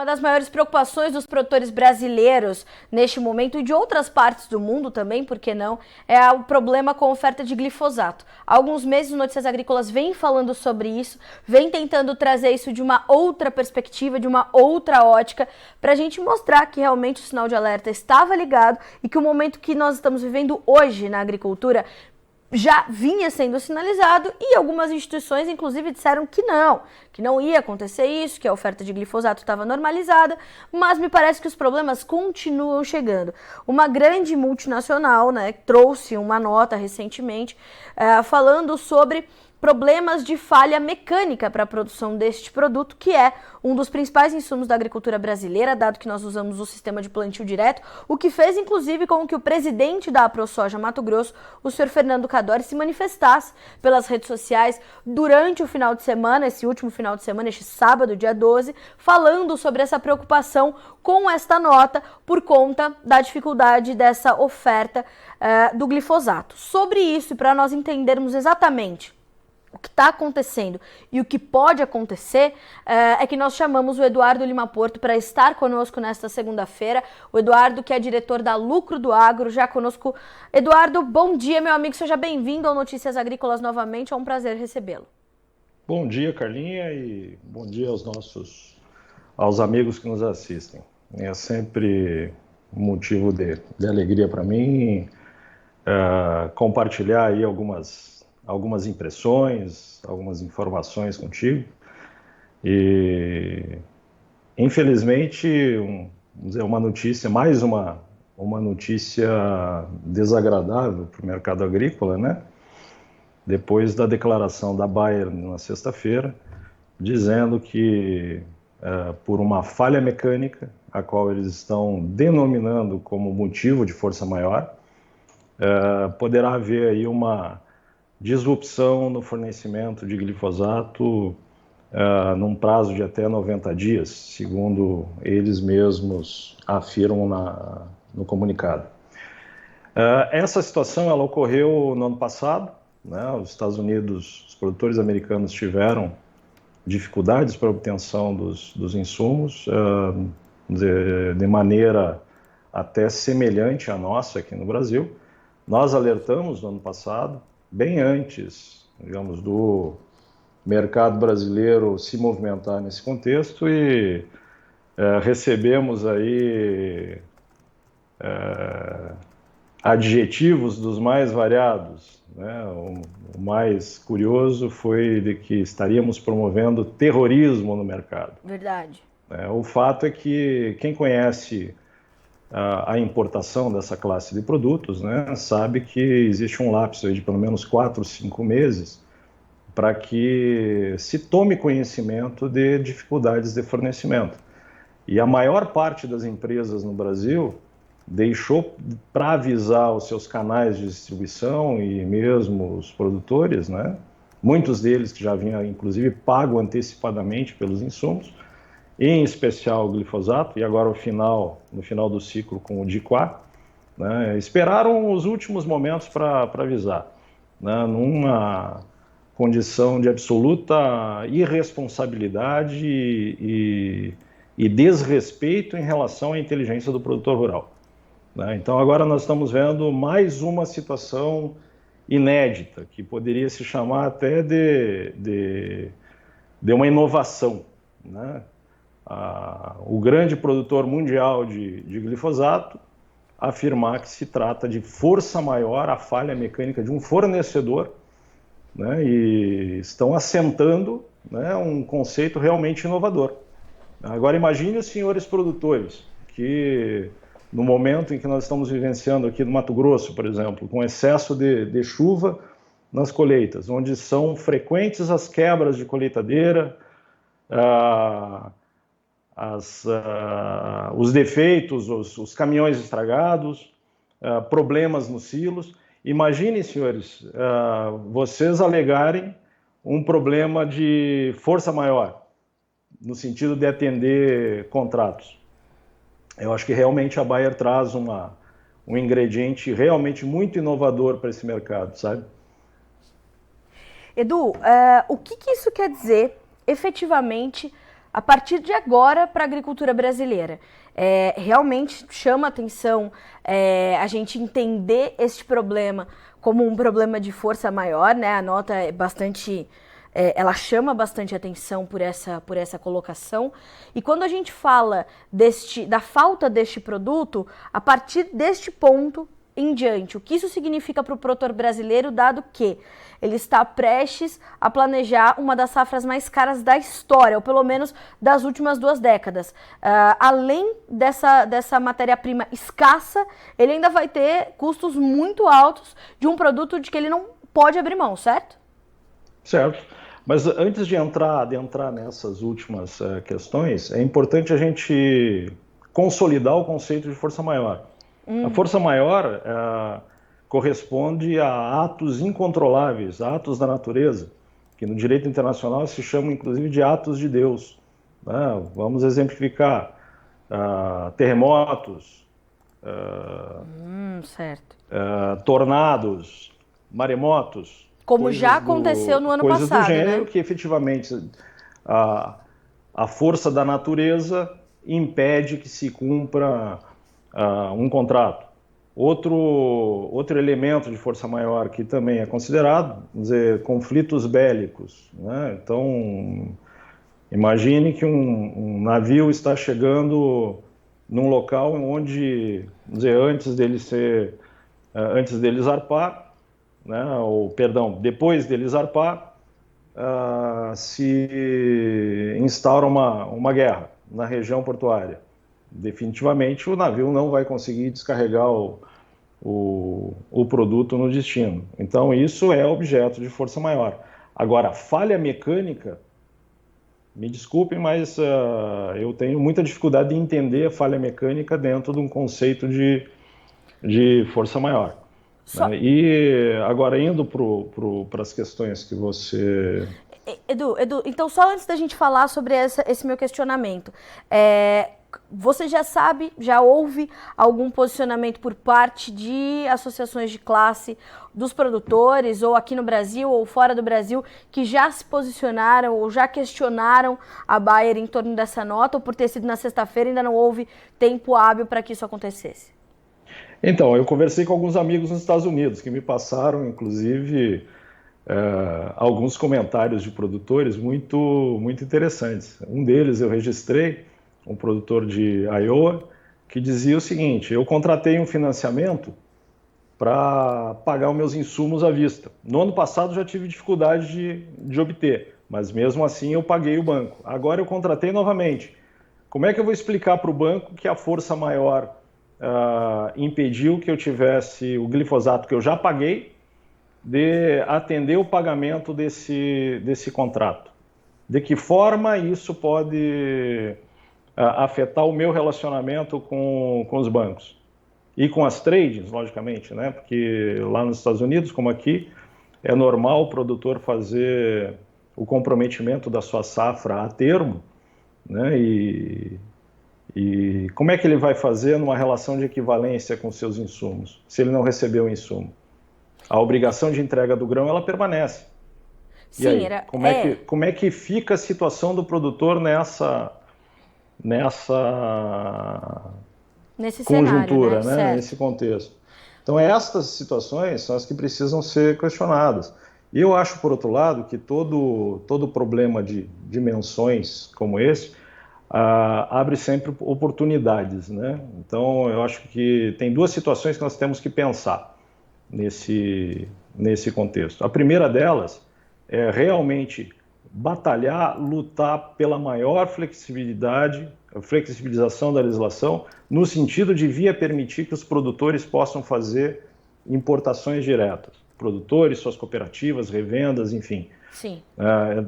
Uma das maiores preocupações dos produtores brasileiros neste momento e de outras partes do mundo também, por que não, é o problema com a oferta de glifosato. Há alguns meses o Notícias Agrícolas vem falando sobre isso, vem tentando trazer isso de uma outra perspectiva, de uma outra ótica, para a gente mostrar que realmente o sinal de alerta estava ligado e que o momento que nós estamos vivendo hoje na agricultura já vinha sendo sinalizado e algumas instituições, inclusive, disseram que não ia acontecer isso, que a oferta de glifosato estava normalizada, mas me parece que os problemas continuam chegando. Uma grande multinacional, trouxe uma nota recentemente falando sobre problemas de falha mecânica para a produção deste produto, que é um dos principais insumos da agricultura brasileira, dado que nós usamos o sistema de plantio direto, o que fez, inclusive, com que o presidente da AproSoja Mato Grosso, o senhor Fernando Cadori, se manifestasse pelas redes sociais durante o final de semana, esse último final de semana, este sábado, dia 12, falando sobre essa preocupação com esta nota por conta da dificuldade dessa oferta do glifosato. Sobre isso, e para nós entendermos exatamente o que está acontecendo e o que pode acontecer, é que nós chamamos o Eduardo Lima Porto para estar conosco nesta segunda-feira. O Eduardo, que é diretor da Lucro do Agro, já conosco. Eduardo, bom dia, meu amigo, seja bem-vindo ao Notícias Agrícolas novamente, é um prazer recebê-lo. Bom dia, Carlinha, e bom dia aos amigos que nos assistem. É sempre um motivo de alegria para mim compartilhar aí algumas impressões, algumas informações contigo. E, infelizmente, uma notícia, mais uma notícia desagradável para o mercado agrícola, né? Depois da declaração da Bayer na sexta-feira, dizendo que, por uma falha mecânica, a qual eles estão denominando como motivo de força maior, poderá haver aí uma disrupção no fornecimento de glifosato num prazo de até 90 dias, segundo eles mesmos afirmam no comunicado. Essa situação ela ocorreu no ano passado, né? Os Estados Unidos, os produtores americanos tiveram dificuldades para a obtenção dos insumos de maneira até semelhante à nossa aqui no Brasil. Nós alertamos no ano passado, bem antes, digamos, do mercado brasileiro se movimentar nesse contexto e recebemos aí adjetivos dos mais variados, né? O mais curioso foi de que estaríamos promovendo terrorismo no mercado. Verdade. O fato é que quem conhece a importação dessa classe de produtos, né, sabe que existe um lapso aí de pelo menos 4, 5 meses para que se tome conhecimento de dificuldades de fornecimento. E a maior parte das empresas no Brasil deixou para avisar os seus canais de distribuição e mesmo os produtores, né, muitos deles que já haviam inclusive pago antecipadamente pelos insumos, em especial o glifosato, e agora no final do ciclo com o Diquá, né, esperaram os últimos momentos para avisar, né, numa condição de absoluta irresponsabilidade e desrespeito em relação à inteligência do produtor rural, né. Então agora nós estamos vendo mais uma situação inédita, que poderia se chamar até de uma inovação, né. O grande produtor mundial de glifosato afirmar que se trata de força maior, a falha mecânica de um fornecedor, né, e estão assentando, né, um conceito realmente inovador. Agora imagine os senhores produtores que no momento em que nós estamos vivenciando aqui no Mato Grosso, por exemplo, com excesso de chuva nas colheitas, onde são frequentes as quebras de colheitadeira, os defeitos, os caminhões estragados, problemas nos silos. Imaginem, senhores, vocês alegarem um problema de força maior, no sentido de atender contratos. Eu acho que realmente a Bayer traz um ingrediente realmente muito inovador para esse mercado, sabe? Edu, o que isso quer dizer efetivamente a partir de agora para a agricultura brasileira? Realmente chama atenção a gente entender este problema como um problema de força maior, né? A nota é bastante... ela chama bastante atenção por essa colocação. E quando a gente fala da falta deste produto, a partir deste ponto em diante, o que isso significa para o produtor brasileiro, dado que ele está prestes a planejar uma das safras mais caras da história, ou pelo menos das últimas 2 décadas. Além dessa matéria-prima escassa, ele ainda vai ter custos muito altos de um produto de que ele não pode abrir mão, certo? Certo. Mas antes de adentrar nessas últimas questões, é importante a gente consolidar o conceito de força maior. A força maior corresponde a atos incontroláveis, atos da natureza, que no direito internacional se chamam inclusive de atos de Deus. Vamos exemplificar terremotos, certo. Tornados, maremotos. Como já aconteceu no ano passado, coisas do gênero, né? Que efetivamente a força da natureza impede que se cumpra um contrato. Outro elemento de força maior que também é considerado, vamos dizer, conflitos bélicos, né? Então, imagine que um navio está chegando num local onde, vamos dizer, antes dele zarpar, né? Depois dele zarpar, se instaura uma guerra na região portuária. Definitivamente o navio não vai conseguir descarregar o produto no destino. Então isso é objeto de força maior. Agora, falha mecânica, me desculpem, mas eu tenho muita dificuldade de entender a falha mecânica dentro de um conceito de força maior. E agora indo para as questões que você... Edu, então só antes da gente falar sobre esse meu questionamento, você já houve algum posicionamento por parte de associações de classe dos produtores, ou aqui no Brasil ou fora do Brasil, que já se posicionaram ou já questionaram a Bayer em torno dessa nota, ou por ter sido na sexta-feira ainda não houve tempo hábil para que isso acontecesse? Então, eu conversei com alguns amigos nos Estados Unidos, que me passaram, inclusive, alguns comentários de produtores muito, muito interessantes. Um deles eu registrei, um produtor de Iowa, que dizia o seguinte: eu contratei um financiamento para pagar os meus insumos à vista. No ano passado já tive dificuldade de obter, mas mesmo assim eu paguei o banco. Agora eu contratei novamente. Como é que eu vou explicar para o banco que a força maior impediu que eu tivesse o glifosato que eu já paguei de atender o pagamento desse contrato? De que forma isso pode afetar o meu relacionamento com os bancos? E com as tradings, logicamente, né? Porque lá nos Estados Unidos, como aqui, é normal o produtor fazer o comprometimento da sua safra a termo, né? E como é que ele vai fazer numa relação de equivalência com seus insumos, se ele não recebeu o insumo? A obrigação de entrega do grão, ela permanece. Sim, e aí, como é que fica a situação do produtor nessa nesse conjuntura, cenário, né? Nesse contexto? Então, estas situações são as que precisam ser questionadas. E eu acho, por outro lado, que todo problema de dimensões como esse abre sempre oportunidades, né? Então, eu acho que tem 2 situações que nós temos que pensar nesse contexto. A primeira delas é realmente batalhar, lutar pela maior flexibilização da legislação, no sentido de permitir que os produtores possam fazer importações diretas. Produtores, suas cooperativas, revendas, enfim. Sim.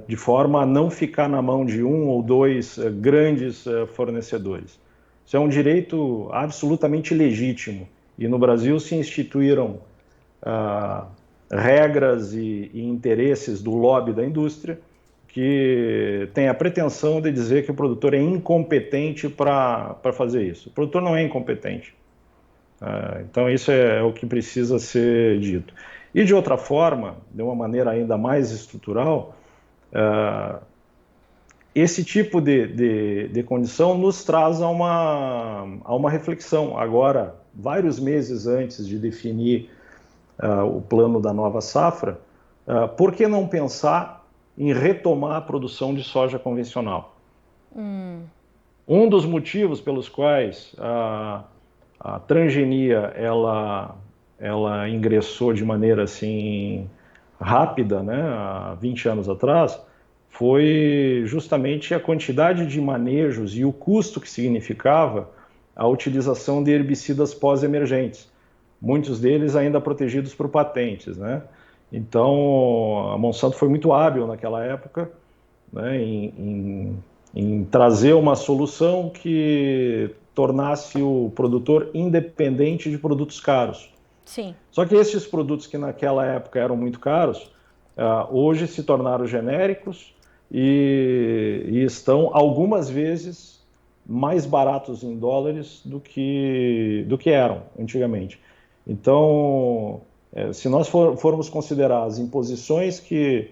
De forma a não ficar na mão de 1 ou 2 grandes fornecedores. Isso é um direito absolutamente legítimo. E no Brasil se instituíram regras e interesses do lobby da indústria que tem a pretensão de dizer que o produtor é incompetente para fazer isso. O produtor não é incompetente. Então isso é o que precisa ser dito. E de outra forma, de uma maneira ainda mais estrutural, esse tipo de condição nos traz a uma reflexão. Agora, vários meses antes de definir o plano da nova safra, por que não pensar em retomar a produção de soja convencional? Um dos motivos pelos quais a transgenia ela ingressou de maneira assim rápida, né, há 20 anos atrás, foi justamente a quantidade de manejos e o custo que significava a utilização de herbicidas pós-emergentes, muitos deles ainda protegidos por patentes, né? Então, a Monsanto foi muito hábil naquela época, né, em trazer uma solução que tornasse o produtor independente de produtos caros. Sim. Só que esses produtos que naquela época eram muito caros, hoje se tornaram genéricos e estão algumas vezes mais baratos em dólares do que eram antigamente. Então, se nós formos considerar as imposições que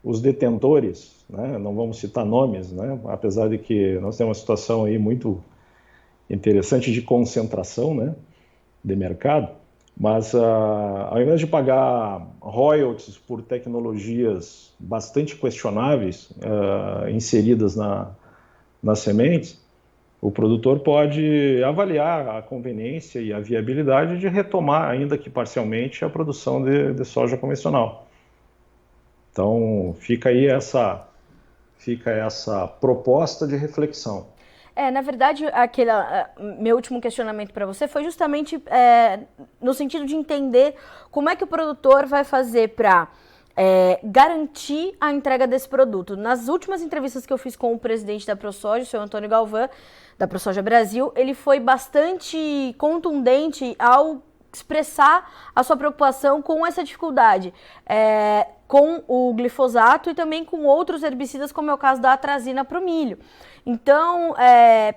os detentores, né, não vamos citar nomes, né, apesar de que nós temos uma situação aí muito interessante de concentração, né, de mercado, mas ao invés de pagar royalties por tecnologias bastante questionáveis inseridas nas sementes, o produtor pode avaliar a conveniência e a viabilidade de retomar, ainda que parcialmente, a produção de soja convencional. Então, fica aí essa proposta de reflexão. Na verdade, meu último questionamento para você foi justamente no sentido de entender como é que o produtor vai fazer para garantir a entrega desse produto. Nas últimas entrevistas que eu fiz com o presidente da ProSoja, o senhor Antônio Galvão, da ProSoja Brasil, ele foi bastante contundente ao expressar a sua preocupação com essa dificuldade, com o glifosato e também com outros herbicidas, como é o caso da atrazina para o milho. Então,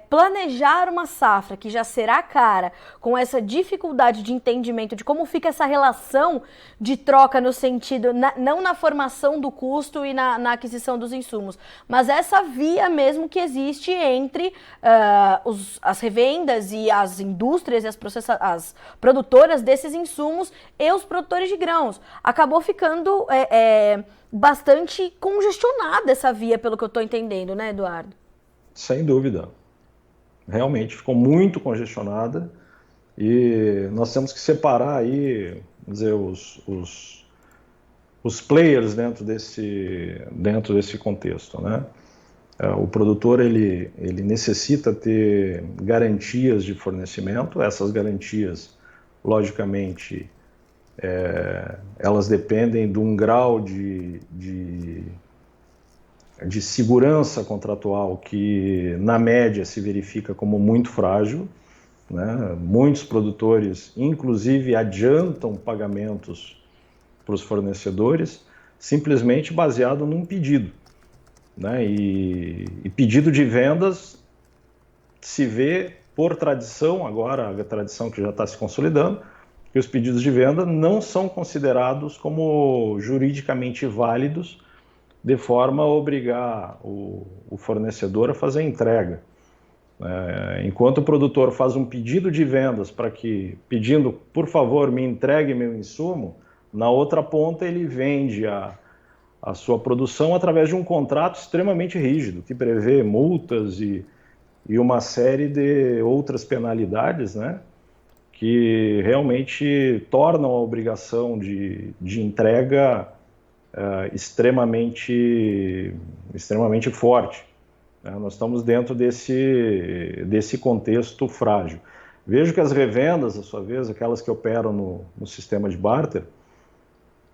planejar uma safra que já será cara, com essa dificuldade de entendimento de como fica essa relação de troca no sentido, não na formação do custo e na aquisição dos insumos, mas essa via mesmo que existe entre as revendas e as indústrias e as produtoras desses insumos e os produtores de grãos. Acabou ficando bastante congestionada essa via, pelo que eu estou entendendo, né, Eduardo? Sem dúvida. Realmente ficou muito congestionada e nós temos que separar aí, vamos dizer, os players dentro desse contexto, né? O produtor ele necessita ter garantias de fornecimento. Essas garantias, logicamente, elas dependem de um grau de segurança contratual que, na média, se verifica como muito frágil, né? Muitos produtores, inclusive, adiantam pagamentos para os fornecedores, simplesmente baseado num pedido, né? E pedido de vendas se vê, por tradição, agora a tradição que já está se consolidando, que os pedidos de venda não são considerados como juridicamente válidos, de forma a obrigar o fornecedor a fazer a entrega. Enquanto o produtor faz um pedido de vendas pedindo, por favor, me entregue meu insumo, na outra ponta ele vende a sua produção através de um contrato extremamente rígido, que prevê multas e uma série de outras penalidades, né, que realmente tornam a obrigação de entrega extremamente forte. Nós estamos dentro desse contexto frágil. Vejo que as revendas, à sua vez, aquelas que operam no sistema de barter,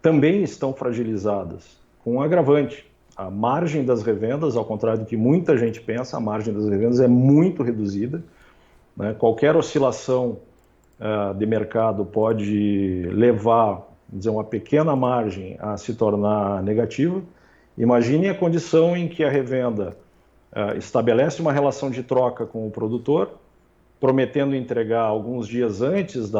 também estão fragilizadas, com um agravante. A margem das revendas, ao contrário do que muita gente pensa, a margem das revendas é muito reduzida, né? Qualquer oscilação de mercado pode levar, dizer, uma pequena margem a se tornar negativa. Imagine a condição em que a revenda estabelece uma relação de troca com o produtor, prometendo entregar alguns dias antes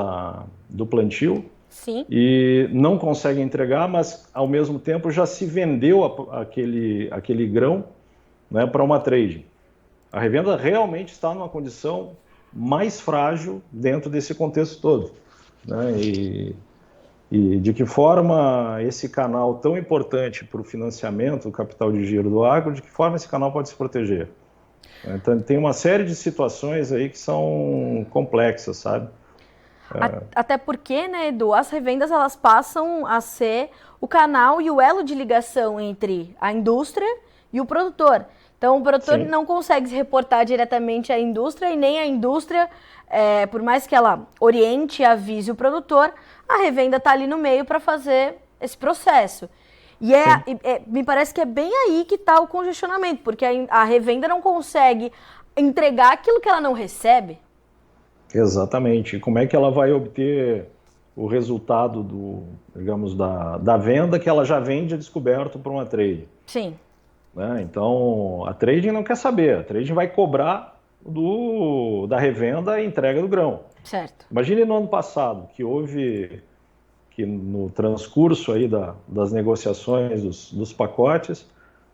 do plantio. Sim. E não consegue entregar, mas ao mesmo tempo já se vendeu aquele grão né, para uma trading. A revenda realmente está numa condição mais frágil dentro desse contexto todo, né? E de que forma esse canal tão importante para o financiamento do capital de giro do agro, de que forma esse canal pode se proteger? Então, tem uma série de situações aí que são complexas, sabe? Até porque, né, Edu, as revendas elas passam a ser o canal e o elo de ligação entre a indústria e o produtor. Então, o produtor não consegue se reportar diretamente à indústria e nem a indústria, por mais que ela oriente e avise o produtor, a revenda está ali no meio para fazer esse processo. E me parece que é bem aí que está o congestionamento, porque a revenda não consegue entregar aquilo que ela não recebe. Exatamente. E como é que ela vai obter o resultado digamos, da venda que ela já vende descoberto para uma trade? Sim. Né? Então, a trading não quer saber. A trading vai cobrar da revenda a entrega do grão. Certo. Imagine no ano passado, que no transcurso aí das negociações dos pacotes,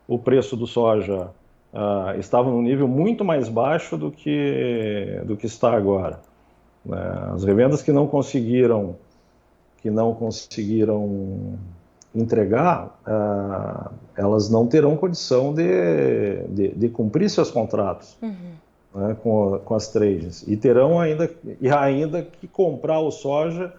o preço do soja estava num nível muito mais baixo do que está agora. As revendas que não conseguiram entregar, elas não terão condição de cumprir seus contratos, né, com as trades, e terão ainda que comprar o soja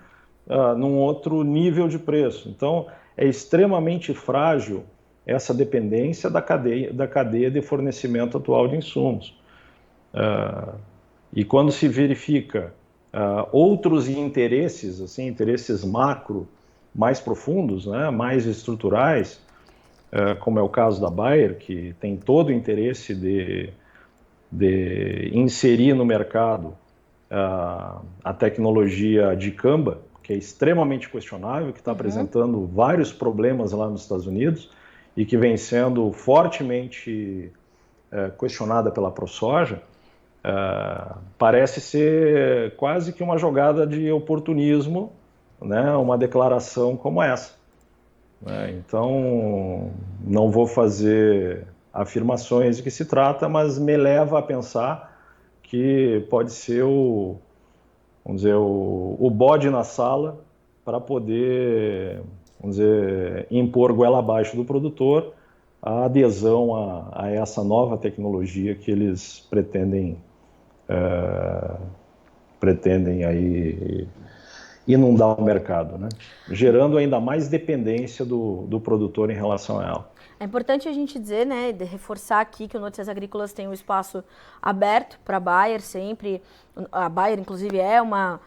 num outro nível de preço. Então, é extremamente frágil essa dependência da cadeia de fornecimento atual de insumos. E quando se verifica outros interesses, assim, interesses macro mais profundos, né, mais estruturais, como é o caso da Bayer, que tem todo o interesse de inserir no mercado a tecnologia de Dicamba, que é extremamente questionável, que está apresentando vários problemas lá nos Estados Unidos e que vem sendo fortemente questionada pela ProSoja. Parece ser quase que uma jogada de oportunismo, né, uma declaração como essa. Então, não vou fazer afirmações de que se trata, mas me leva a pensar que pode ser o bode na sala para poder, impor goela abaixo do produtor a adesão a essa nova tecnologia que eles pretendem aí inundar o mercado, né? Gerando ainda mais dependência do produtor em relação a ela. É importante a gente dizer, né, reforçar aqui que o Notícias Agrícolas tem um espaço aberto para a Bayer sempre. A Bayer, inclusive, é uma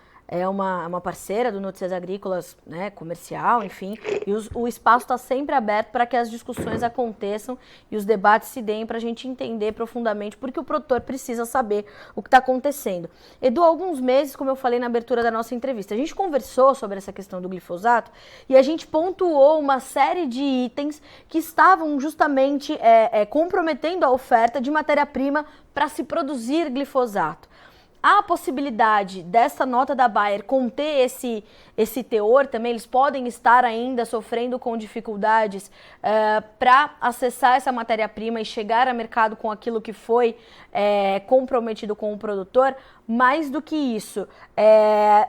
parceira do Notícias Agrícolas, né, comercial, enfim, e o espaço está sempre aberto para que as discussões aconteçam e os debates se deem para a gente entender profundamente, porque o produtor precisa saber o que está acontecendo. Edu, há alguns meses, como eu falei na abertura da nossa entrevista, a gente conversou sobre essa questão do glifosato e a gente pontuou uma série de itens que estavam justamente comprometendo a oferta de matéria-prima para se produzir glifosato. Há a possibilidade dessa nota da Bayer conter esse teor também? Eles podem estar ainda sofrendo com dificuldades para acessar essa matéria-prima e chegar ao mercado com aquilo que foi comprometido com o produtor? Mais do que isso,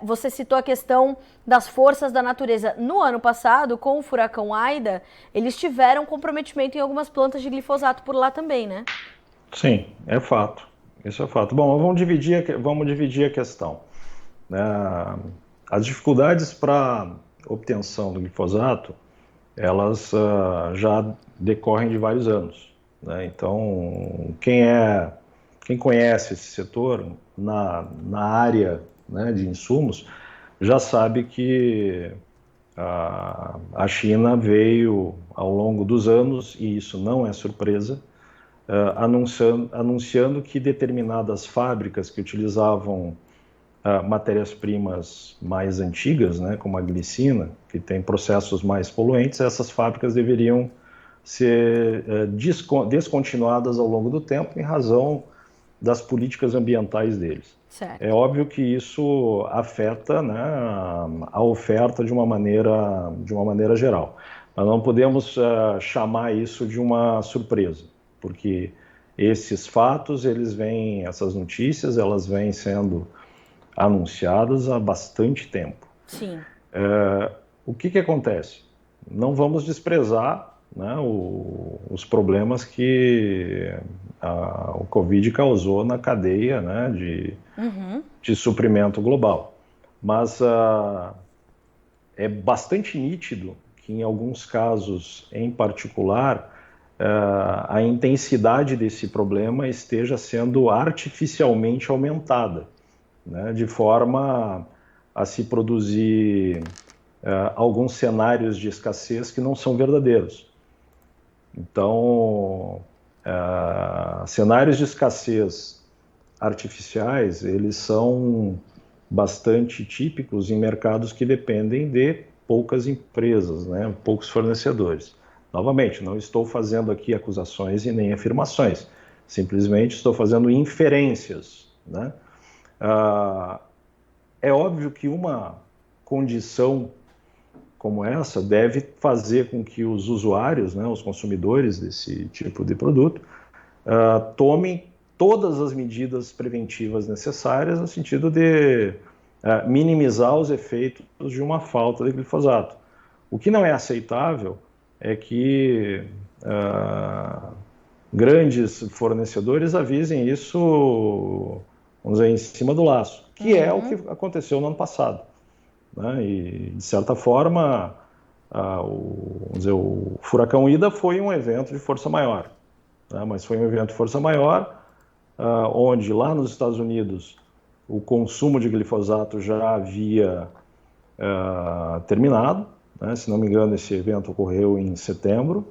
você citou a questão das forças da natureza. No ano passado, com o furacão Aida, eles tiveram comprometimento em algumas plantas de glifosato por lá também, né? Sim, é fato. Isso é fato. Bom, vamos dividir a questão. As dificuldades para obtenção do glifosato, elas já decorrem de vários anos, né? Então, quem conhece esse setor na área, né, de insumos, já sabe que a China veio ao longo dos anos, e isso não é surpresa, anunciando que determinadas fábricas que utilizavam matérias-primas mais antigas, né, como a glicina, que tem processos mais poluentes, essas fábricas deveriam ser descontinuadas ao longo do tempo em razão das políticas ambientais deles. Certo. É óbvio que isso afeta, né, a oferta de uma maneira geral. Nós não podemos chamar isso de uma surpresa, porque esses fatos, essas notícias, elas vêm sendo anunciadas há bastante tempo. Sim. O que acontece? Não vamos desprezar, né, os problemas que o Covid causou na cadeia, né, de suprimento global. Mas é bastante nítido que, em alguns casos em particular, a intensidade desse problema esteja sendo artificialmente aumentada, né, de forma a se produzir alguns cenários de escassez que não são verdadeiros. Então, cenários de escassez artificiais, eles são bastante típicos em mercados que dependem de poucas empresas, né, poucos fornecedores. Novamente, não estou fazendo aqui acusações e nem afirmações, simplesmente estou fazendo inferências, né? É óbvio que uma condição como essa deve fazer com que os usuários, né, os consumidores desse tipo de produto, tomem todas as medidas preventivas necessárias no sentido de minimizar os efeitos de uma falta de glifosato. O que não é aceitável é que grandes fornecedores avisem isso, vamos dizer, em cima do laço, que é o que aconteceu no ano passado, né? E, de certa forma, vamos dizer, o furacão Ida foi um evento de força maior, né? Mas foi um evento de força maior, onde lá nos Estados Unidos o consumo de glifosato já havia terminado, né? Se não me engano, esse evento ocorreu em setembro,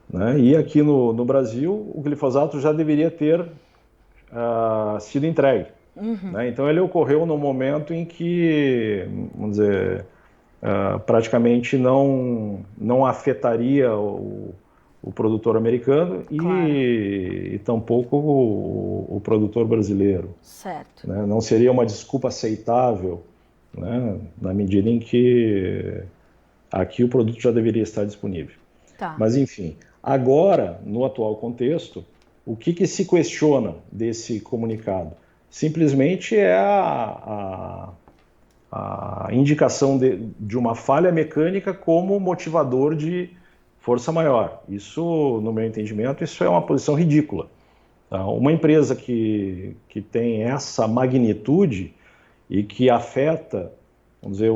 né? E aqui no Brasil o glifosato já deveria ter sido entregue. Né? Então ele ocorreu no momento em que, vamos dizer, praticamente não afetaria o produtor americano e tampouco o produtor brasileiro. Certo. Né? Não seria uma desculpa aceitável, né, na medida em que aqui o produto já deveria estar disponível. Tá. Mas, enfim, agora, no atual contexto, o que se questiona desse comunicado? Simplesmente é a indicação de uma falha mecânica como motivador de força maior. Isso, no meu entendimento, isso é uma posição ridícula. Uma empresa que tem essa magnitude e que afeta, vamos dizer,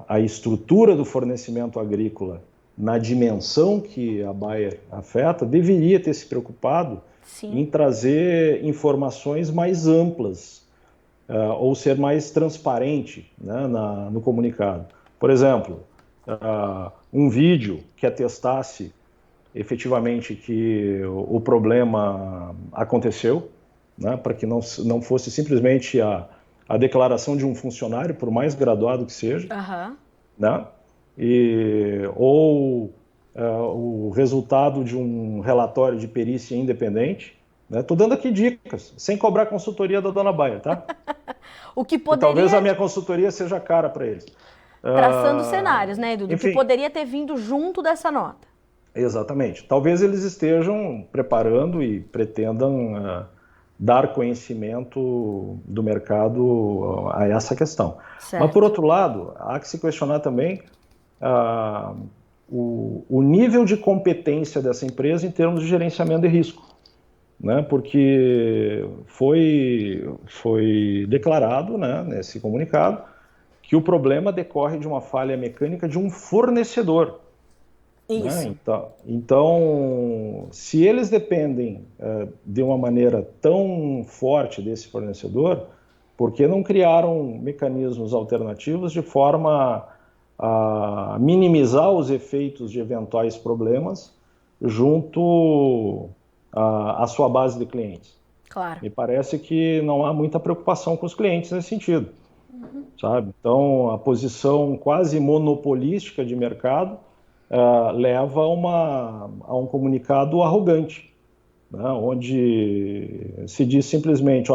a estrutura do fornecimento agrícola na dimensão que a Bayer afeta, deveria ter se preocupado em trazer informações mais amplas, ou ser mais transparente, né, no comunicado. Por exemplo, um vídeo que atestasse efetivamente que o problema aconteceu, né, para que não fosse simplesmente a declaração de um funcionário, por mais graduado que seja, né, ou o resultado de um relatório de perícia independente. Estou dando aqui dicas, sem cobrar consultoria da dona Bayer, tá? O que poderia... Talvez a minha consultoria seja cara para eles. Traçando cenários, né, Edu? Do Enfim, que poderia ter vindo junto dessa nota. Exatamente. Talvez eles estejam preparando e pretendam dar conhecimento do mercado a essa questão. Certo. Mas, por outro lado, há que se questionar também o nível de competência dessa empresa em termos de gerenciamento de risco, né? Porque foi declarado, né, nesse comunicado que o problema decorre de uma falha mecânica de um fornecedor. Isso. Né? Então, se eles dependem de uma maneira tão forte desse fornecedor, por que não criaram mecanismos alternativos de forma a minimizar os efeitos de eventuais problemas junto à sua base de clientes? Claro. Me parece que não há muita preocupação com os clientes nesse sentido, sabe? Então, a posição quase monopolística de mercado leva a um comunicado arrogante, né, onde se diz simplesmente,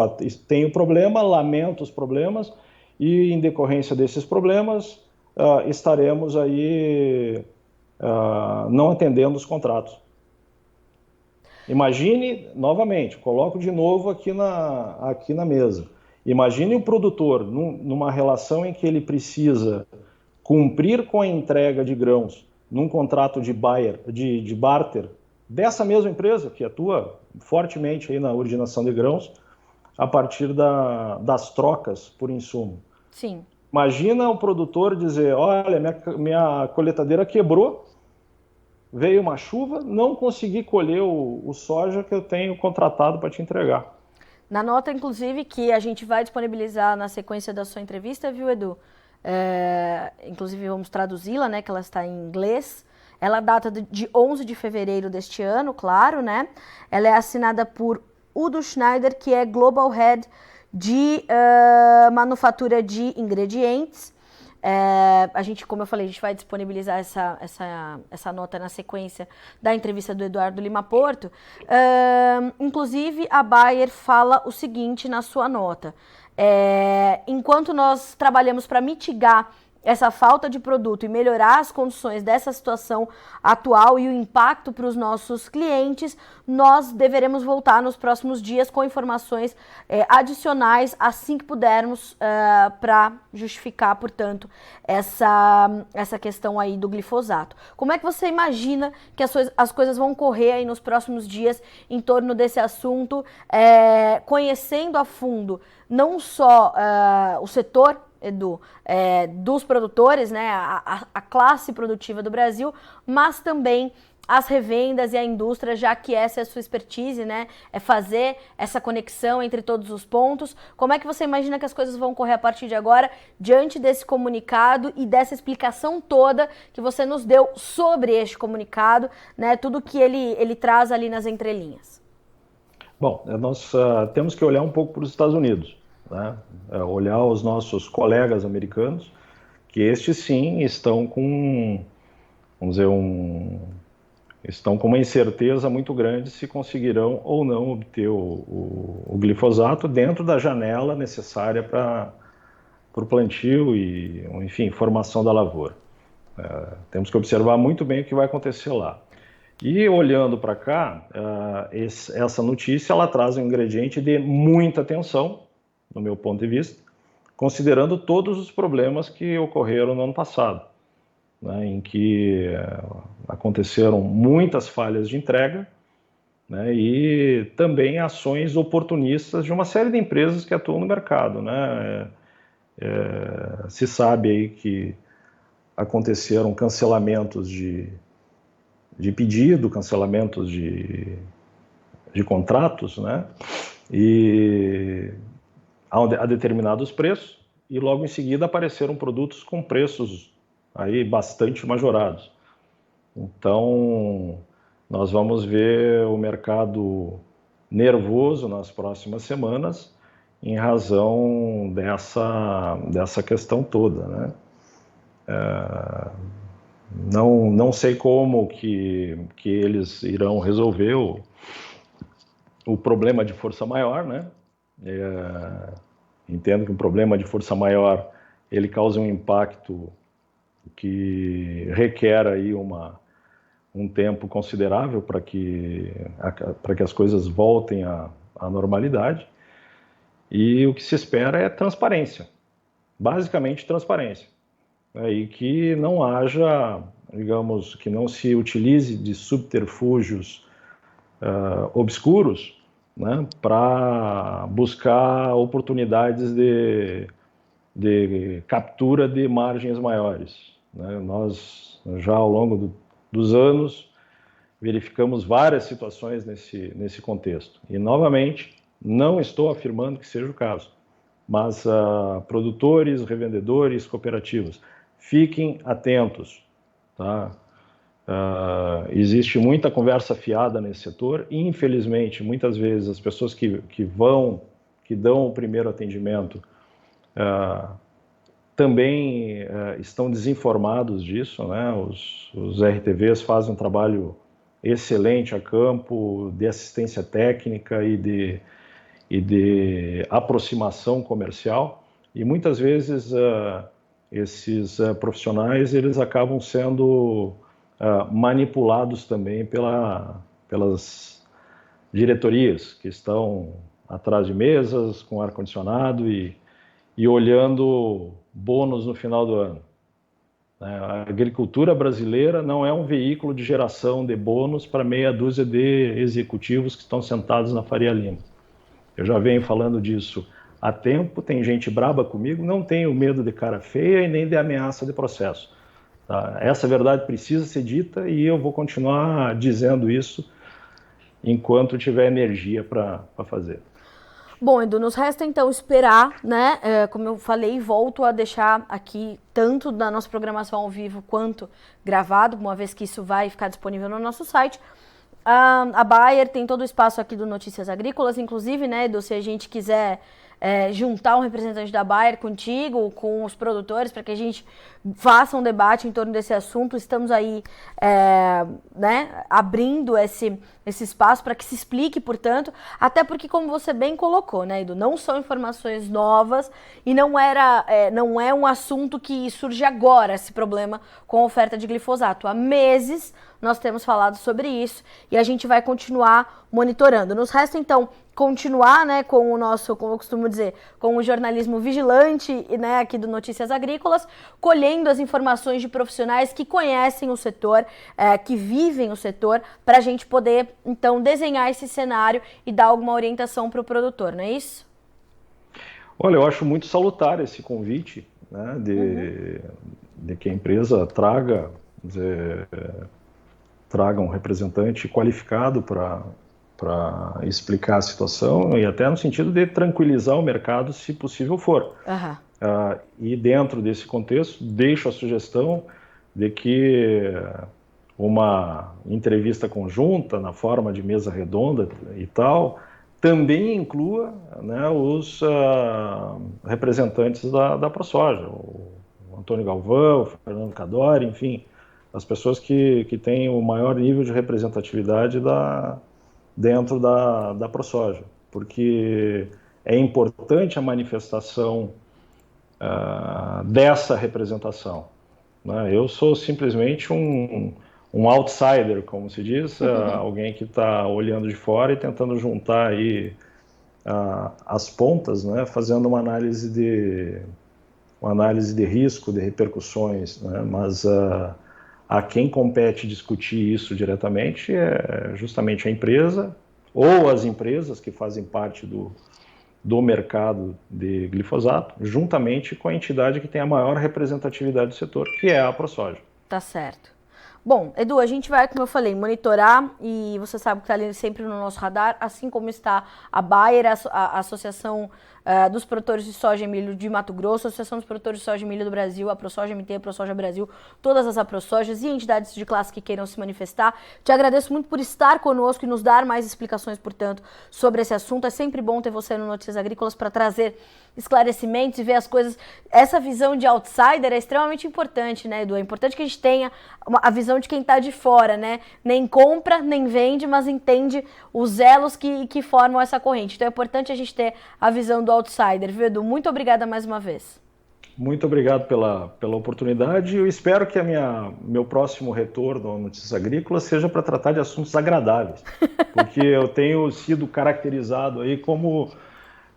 tenho problema, lamento os problemas e, em decorrência desses problemas, estaremos aí não atendendo os contratos. Imagine, novamente, coloco de novo aqui na mesa. Imagine o produtor numa relação em que ele precisa cumprir com a entrega de grãos num contrato de barter dessa mesma empresa que atua fortemente aí na originação de grãos a partir das trocas por insumo. Sim. Imagina o produtor dizer, olha, minha colheitadeira quebrou, veio uma chuva, não consegui colher o soja que eu tenho contratado para te entregar. Na nota, inclusive, que a gente vai disponibilizar na sequência da sua entrevista, viu, Edu? Inclusive, vamos traduzi-la, né, que ela está em inglês. Ela data de 11 de fevereiro deste ano, claro, né? Ela é assinada por Udo Schneider, que é Global Head de manufatura de ingredientes. A gente, como eu falei, a gente vai disponibilizar essa nota na sequência da entrevista do Eduardo Lima Porto. Inclusive, a Bayer fala o seguinte na sua nota. Enquanto nós trabalhamos para mitigar essa falta de produto e melhorar as condições dessa situação atual e o impacto para os nossos clientes, nós deveremos voltar nos próximos dias com informações adicionais assim que pudermos para justificar, portanto, essa questão aí do glifosato. Como é que você imagina que as coisas vão correr aí nos próximos dias em torno desse assunto, conhecendo a fundo não só o setor, Edu, dos produtores, né, a classe produtiva do Brasil, mas também as revendas e a indústria, já que essa é a sua expertise, né, é fazer essa conexão entre todos os pontos. Como é que você imagina que as coisas vão correr a partir de agora, diante desse comunicado e dessa explicação toda que você nos deu sobre este comunicado, né, tudo que ele traz ali nas entrelinhas? Bom, nós temos que olhar um pouco para os Estados Unidos. Né? Olhar os nossos colegas americanos, que estes sim estão com, vamos dizer, estão com uma incerteza muito grande se conseguirão ou não obter o glifosato dentro da janela necessária para o plantio e, enfim, formação da lavoura. Temos que observar muito bem o que vai acontecer lá. E olhando para cá, essa notícia ela traz um ingrediente de muita atenção, no meu ponto de vista, considerando todos os problemas que ocorreram no ano passado, né, em que aconteceram muitas falhas de entrega, né, e também ações oportunistas de uma série de empresas que atuam no mercado. Né. Se sabe aí que aconteceram cancelamentos de pedido, cancelamentos de contratos, né, e a determinados preços, e logo em seguida apareceram produtos com preços aí bastante majorados. Então, nós vamos ver o mercado nervoso nas próximas semanas em razão dessa questão toda, né? Não sei como que eles irão resolver o problema de força maior, né? Entendo que um problema de força maior ele causa um impacto que requer aí um tempo considerável para que as coisas voltem à normalidade. E o que se espera é transparência, basicamente transparência, e que não haja, digamos, que não se utilize de subterfúgios obscuros, né, para buscar oportunidades de captura de margens maiores. Né? Nós, já ao longo dos anos, verificamos várias situações nesse contexto. E, novamente, não estou afirmando que seja o caso, mas produtores, revendedores, cooperativas, fiquem atentos, tá? Existe muita conversa fiada nesse setor e, infelizmente, muitas vezes as pessoas que dão o primeiro atendimento também estão desinformados disso, né? Os RTVs fazem um trabalho excelente a campo de assistência técnica e de aproximação comercial, e muitas vezes esses profissionais eles acabam sendo manipulados também pelas diretorias que estão atrás de mesas, com ar-condicionado e olhando bônus no final do ano. A agricultura brasileira não é um veículo de geração de bônus para meia dúzia de executivos que estão sentados na Faria Lima. Eu já venho falando disso há tempo, tem gente braba comigo, não tenho medo de cara feia e nem de ameaça de processo. Tá? Essa verdade precisa ser dita e eu vou continuar dizendo isso enquanto tiver energia para fazer. Bom, Edu, nos resta então esperar, né? Como eu falei, volto a deixar aqui tanto da nossa programação ao vivo quanto gravado, uma vez que isso vai ficar disponível no nosso site. A Bayer tem todo o espaço aqui do Notícias Agrícolas, inclusive, né, Edu, se a gente quiser juntar um representante da Bayer contigo, com os produtores, para que a gente faça um debate em torno desse assunto, estamos aí né, abrindo esse espaço para que se explique, portanto, até porque, como você bem colocou, né, Edu, não são informações novas e não é um assunto que surge agora, esse problema com a oferta de glifosato. Há meses nós temos falado sobre isso e a gente vai continuar monitorando. Nos resta, então, continuar, né, com o nosso, como eu costumo dizer, com o jornalismo vigilante, né, aqui do Notícias Agrícolas, colhendo as informações de profissionais que conhecem o setor, que vivem o setor, para a gente poder, então, desenhar esse cenário e dar alguma orientação para o produtor, não é isso? Olha, eu acho muito salutar esse convite, né, de que a empresa traga um representante qualificado para explicar a situação e até no sentido de tranquilizar o mercado, se possível for. E dentro desse contexto, deixo a sugestão de que uma entrevista conjunta, na forma de mesa redonda e tal, também inclua, né, os representantes da ProSoja, o Antônio Galvão, o Fernando Cadori, enfim, as pessoas que têm o maior nível de representatividade dentro da ProSoja, porque é importante a manifestação dessa representação, né? Eu sou simplesmente um outsider, como se diz, alguém que está olhando de fora e tentando juntar aí as pontas, né? Fazendo uma análise de risco, de repercussões, né? Mas a quem compete discutir isso diretamente é justamente a empresa ou as empresas que fazem parte do mercado de glifosato, juntamente com a entidade que tem a maior representatividade do setor, que é a ProSoja. Tá certo. Bom, Edu, a gente vai, como eu falei, monitorar e você sabe que está ali sempre no nosso radar, assim como está a Bayer, a Associação dos Produtores de Soja e Milho de Mato Grosso, a Associação dos Produtores de Soja e Milho do Brasil, a ProSoja MT, a ProSoja Brasil, todas as AproSojas e entidades de classe que queiram se manifestar. Te agradeço muito por estar conosco e nos dar mais explicações, portanto, sobre esse assunto. É sempre bom ter você no Notícias Agrícolas para trazer esclarecimentos e ver as coisas. Essa visão de outsider é extremamente importante, né, Edu? É importante que a gente tenha a visão de quem está de fora, né? Nem compra, nem vende, mas entende os elos que formam essa corrente. Então é importante a gente ter a visão do outsider, viu, Edu? Muito obrigada mais uma vez. Muito obrigado pela oportunidade. Eu espero que meu próximo retorno ao Notícias Agrícolas seja para tratar de assuntos agradáveis, porque eu tenho sido caracterizado aí como,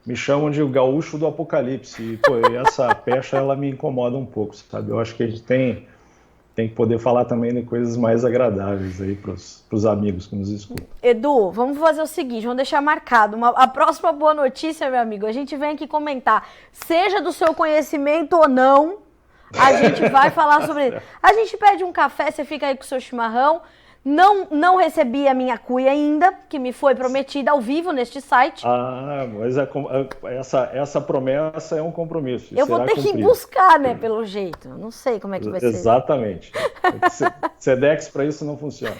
me chamam de o gaúcho do apocalipse, e pô, essa pecha ela me incomoda um pouco, sabe? Eu acho que a gente tem que poder falar também de coisas mais agradáveis aí para os amigos que nos escutam. Edu, vamos fazer o seguinte, vamos deixar marcado. A próxima boa notícia, meu amigo, a gente vem aqui comentar, seja do seu conhecimento ou não, a gente vai falar sobre isso. A gente pede um café, você fica aí com o seu chimarrão. Não recebi a minha cuia ainda, que me foi prometida ao vivo neste site. Mas essa promessa é um compromisso. Eu vou ter que ir buscar, né, pelo jeito. Não sei como é que vai ser. Exatamente. Sedex para isso não funciona.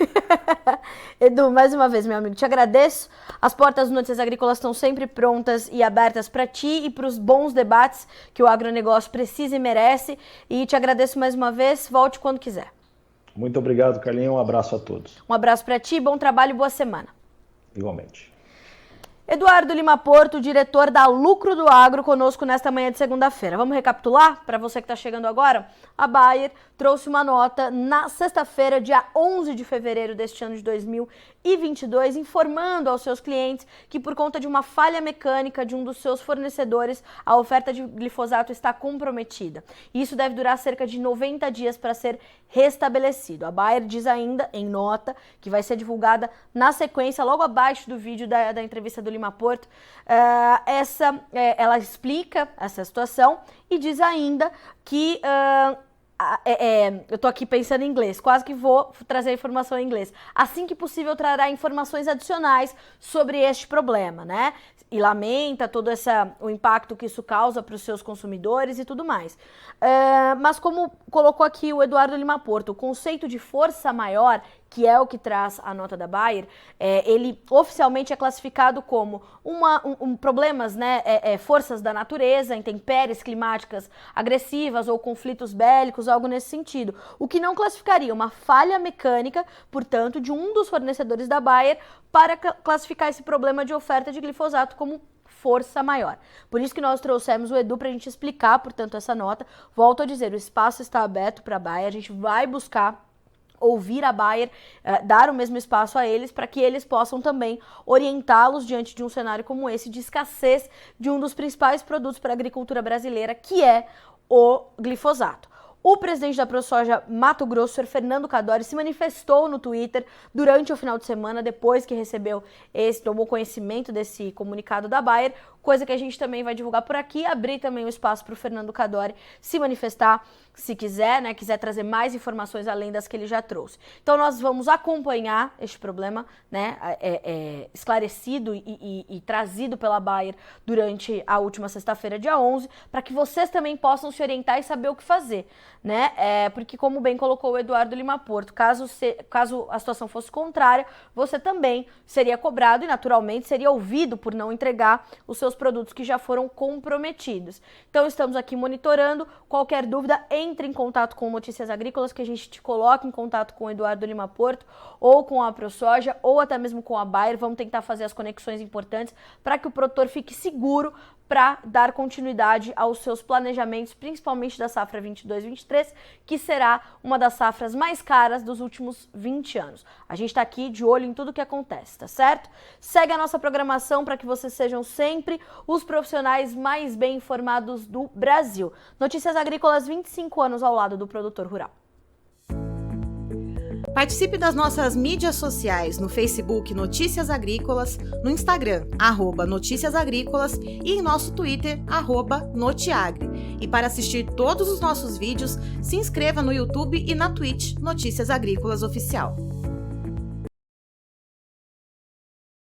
Edu, mais uma vez, meu amigo, te agradeço. As portas do Notícias Agrícolas estão sempre prontas e abertas para ti e para os bons debates que o agronegócio precisa e merece. E te agradeço mais uma vez. Volte quando quiser. Muito obrigado, Carlinhos. Um abraço a todos. Um abraço para ti, bom trabalho e boa semana. Igualmente. Eduardo Lima Porto, diretor da Lucro do Agro, conosco nesta manhã de segunda-feira. Vamos recapitular? Para você que está chegando agora, a Bayer trouxe uma nota na sexta-feira, dia 11 de fevereiro deste ano de 2022, informando aos seus clientes que por conta de uma falha mecânica de um dos seus fornecedores, a oferta de glifosato está comprometida. E isso deve durar cerca de 90 dias para ser restabelecido. A Bayer diz ainda, em nota, que vai ser divulgada na sequência, logo abaixo do vídeo da entrevista do Lima Porto, ela explica essa situação e diz ainda que... eu tô aqui pensando em inglês, quase que vou trazer a informação em inglês. Assim que possível, trará informações adicionais sobre este problema, né? E lamenta todo o impacto que isso causa para os seus consumidores e tudo mais. Mas como colocou aqui o Eduardo Lima Porto, o conceito de força maior, que é o que traz a nota da Bayer, ele oficialmente é classificado como problemas, né, forças da natureza, intempéries climáticas agressivas ou conflitos bélicos, algo nesse sentido. O que não classificaria uma falha mecânica, portanto, de um dos fornecedores da Bayer para classificar esse problema de oferta de glifosato como força maior. Por isso que nós trouxemos o Edu para a gente explicar, portanto, essa nota. Volto a dizer, o espaço está aberto para a Bayer, a gente vai buscar ouvir a Bayer, dar o mesmo espaço a eles para que eles possam também orientá-los diante de um cenário como esse de escassez de um dos principais produtos para a agricultura brasileira, que é o glifosato. O presidente da ProSoja Mato Grosso, Fernando Cadori, se manifestou no Twitter durante o final de semana, depois que tomou conhecimento desse comunicado da Bayer, coisa que a gente também vai divulgar por aqui, abrir também o espaço para o Fernando Cadori se manifestar, se quiser, né, quiser trazer mais informações além das que ele já trouxe. Então nós vamos acompanhar este problema, né, esclarecido e trazido pela Bayer durante a última sexta-feira, dia 11, para que vocês também possam se orientar e saber o que fazer, né, porque como bem colocou o Eduardo Lima Porto, caso a situação fosse contrária, você também seria cobrado e naturalmente seria ouvido por não entregar os seus produtos que já foram comprometidos. Então estamos aqui monitorando. Qualquer dúvida, entre em contato com Notícias Agrícolas, que a gente te coloca em contato com o Eduardo Lima Porto, ou com a ProSoja, ou até mesmo com a Bayer. Vamos tentar fazer as conexões importantes para que o produtor fique seguro para dar continuidade aos seus planejamentos, principalmente da safra 22-23, que será uma das safras mais caras dos últimos 20 anos. A gente está aqui de olho em tudo que acontece, tá certo? Segue a nossa programação para que vocês sejam sempre os profissionais mais bem informados do Brasil. Notícias Agrícolas, 25 anos ao lado do produtor rural. Participe das nossas mídias sociais no Facebook Notícias Agrícolas, no Instagram @Notícias Agrícolas e em nosso Twitter @Notiagre. E para assistir todos os nossos vídeos, se inscreva no YouTube e na Twitch Notícias Agrícolas Oficial.